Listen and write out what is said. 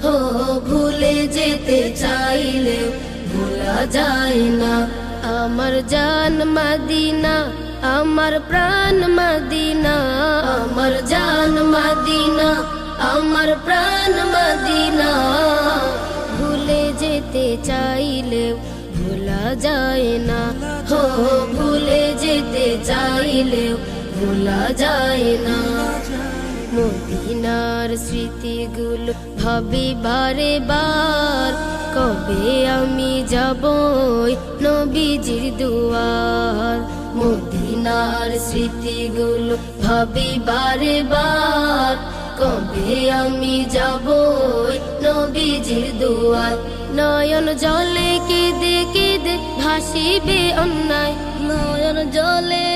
হো ভুলে যেতে চাইলেও ভোলা যায় না। আমার জান মদিনা, আমার প্রাণ মদিনা, আমার জান মদিনা, আমার প্রাণ মদিনা। ভুলে যেতে চাইলেও ভোলা যায় না, হো ভুলে যেতে চাইলেও ভোলা যায় না। মদিনার স্মৃতিগুলো ভাবি বারে বার, কবে আমি যাব নবীজির দুয়ার। মদিনার স্মৃতিগুলো ভাবি বারে বার, কবে আমি যাব নবীজির দুয়ার। নয়ন জলে কেঁদে কেঁদে ভাসিবে অন্যায়, নয়ন জলে